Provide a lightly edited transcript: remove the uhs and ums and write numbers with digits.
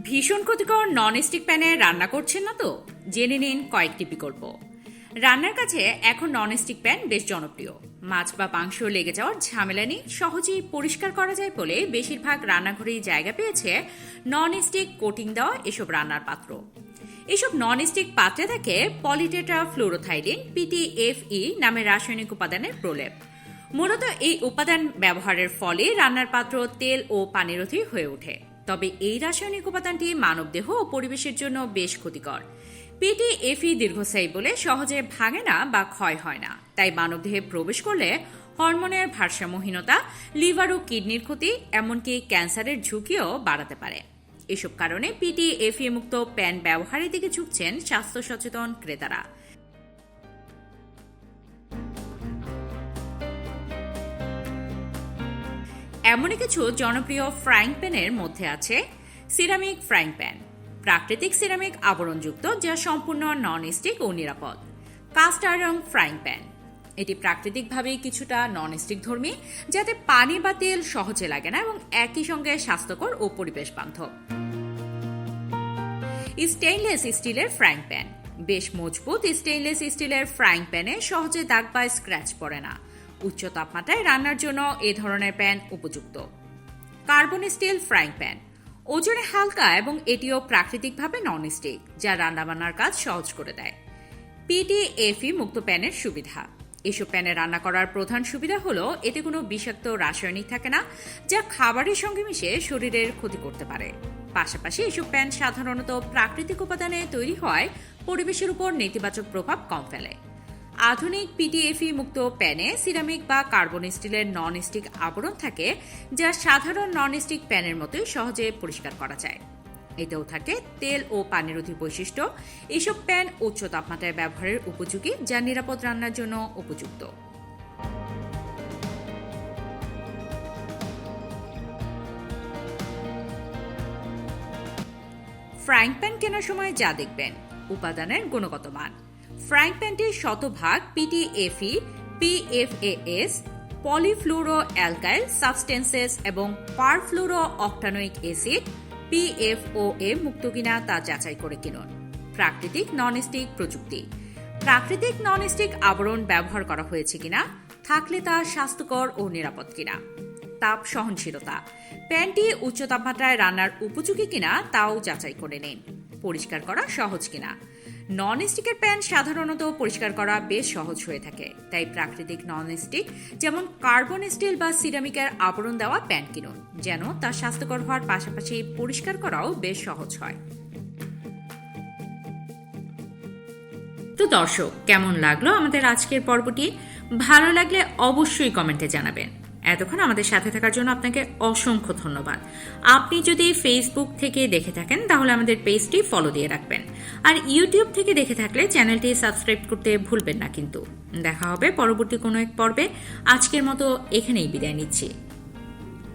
ভীষণ ক্ষতিকর ননস্টিক প্যানে রান্না করছেন না তো? জেনে নিন কয়েকটি বিকল্প। রান্নার কাছে এখন ননস্টিক প্যান বেশ জনপ্রিয়। মাছ বা মাংস লেগে যাওয়ার ঝামেলা নেই, সহজেই পরিষ্কার করা যায় বলে বেশিরভাগ রান্নাঘরেই জায়গা পেয়েছে ননস্টিক কোটিং দেওয়া এসব রান্নার পাত্র। এসব ননস্টিক পাত্রে থাকে পলিটেট্রাফ্লুরোথাইলিন PTFE নামের রাসায়নিক উপাদানের প্রলেপ। মূলত এই উপাদান ব্যবহারের ফলে রান্নার পাত্র তেল ও পানিরোধী হয়ে ওঠে। তবে এই রাসায়নিক উপাদানটি মানবদেহ ও পরিবেশের জন্য বেশ ক্ষতিকর। PTFE দীর্ঘস্থায়ী বলে সহজে ভাঙে না বা ক্ষয় হয় না, তাই মানবদেহে প্রবেশ করলে হরমোনের ভারসাম্যহীনতা, লিভার ও কিডনির ক্ষতি, এমনকি ক্যান্সারের ঝুঁকিও বাড়াতে পারে। এসব কারণে PTFE মুক্ত প্যান ব্যবহারের দিকে ঝুঁকছেন স্বাস্থ্য সচেতন ক্রেতারা। এমনই কিছু জনপ্রিয় ফ্রাইং প্যানের মধ্যে আছে সিরামিক ফ্রাইং প্যান, প্রাকৃতিক সিরামিক আবরণযুক্ত যা সম্পূর্ণ ননস্টিক ও নিরাপদ। কাস্ট আয়রন ফ্রাইং প্যান, এটি প্রাকৃতিকভাবেই কিছুটা ননস্টিক ধর্মী, যাতে পানি বা তেল সহজে লাগে না এবং একই সঙ্গে স্বাস্থ্যকর ও পরিবেশ বান্ধব। স্টেইনলেস স্টিলের ফ্রাইং প্যান, বেশ মজবুত স্টেইনলেস স্টিলের ফ্রাইং প্যানে সহজে দাগ বা স্ক্র্যাচ পড়ে না। উচ্চ তাপমাত্রায় রান্নার জন্য এ ধরনের প্যান উপযুক্ত। কার্বন স্টিল ফ্রাইং প্যান, ওজনে হালকা এবং এটিও প্রাকৃতিকভাবে ননস্টিক, যা রান্নাবান্নার কাজ সহজ করে দেয়। PTFE মুক্ত প্যানের সুবিধা, এসব প্যানে রান্না করার প্রধান সুবিধা হলো এতে কোনো বিষাক্ত রাসায়নিক থাকে না, যা খাবারের সঙ্গে মিশে শরীরের ক্ষতি করতে পারে। পাশাপাশি এসব প্যান সাধারণত প্রাকৃতিক উপাদানে তৈরি হয়, পরিবেশের উপর নেতিবাচক প্রভাব কম ফেলে। আধুনিক PTFE মুক্ত প্যানে সিরামিক বা কার্বন স্টিলের ননস্টিক আবরণ থাকে, যা সাধারণ ননস্টিক প্যানের মতোই সহজে পরিষ্কার করা যায়। এতেও থাকে তেল ও পানিরোধী বৈশিষ্ট্য। এসব প্যান উচ্চ তাপমাত্রায় ব্যবহারের উপযোগী, যা নিরাপদ রান্নার জন্য উপযুক্ত। ফ্রাইং প্যান কেনার সময় যা দেখবেন: উপাদানের গুণগত মান। ফ্রাইং প্যানটি শতভাগ PTFE, PFAS, পলিফ্লুরো অ্যালকাইল সাবস্টেন্সেস এবং পারফ্লুরো অক্টানোইক অ্যাসিড PFOA মুক্ত কিনা তা যাচাই করে কিনুন। প্রাকৃতিক ননস্টিক প্রযুক্তি, প্রাকৃতিক ননস্টিক আবরণ ব্যবহার করা হয়েছে কিনা, থাকলে তা স্বাস্থ্যকর ও নিরাপদ কিনা। তাপ সহনশীলতা, প্যানটি উচ্চ তাপমাত্রায় রান্নার উপযোগী কিনা তাও যাচাই করে নিন। পরিষ্কার করা সহজ কিনা, ননস্টিকের প্যান সাধারণত পরিষ্কার করা বেশ সহজ হয়ে থাকে, তাই প্রাকৃতিক ননস্টিক যেমন কার্বন স্টিল বা সিরামিকের আবরণ দেওয়া প্যান কিনুন, যেন তা স্বাস্থ্যকর হওয়ার পাশাপাশি পরিষ্কার করাও বেশ সহজ হয়। তো দর্শক, কেমন লাগলো আমাদের আজকের পর্বটি? ভালো লাগলে অবশ্যই কমেন্টে জানাবেন। এতক্ষণ আমাদের সাথে থাকার জন্য আপনাকে অসংখ্য ধন্যবাদ। আপনি যদি ফেসবুক থেকে দেখে থাকেন তাহলে আমাদের পেজটি ফলো দিয়ে রাখবেন, আর ইউটিউব থেকে দেখে থাকলে চ্যানেলটি সাবস্ক্রাইব করতে ভুলবেন না। কিন্তু দেখা হবে পরবর্তী কোনো এক পর্বে। আজকের মতো এখানেই বিদায় নিচ্ছি।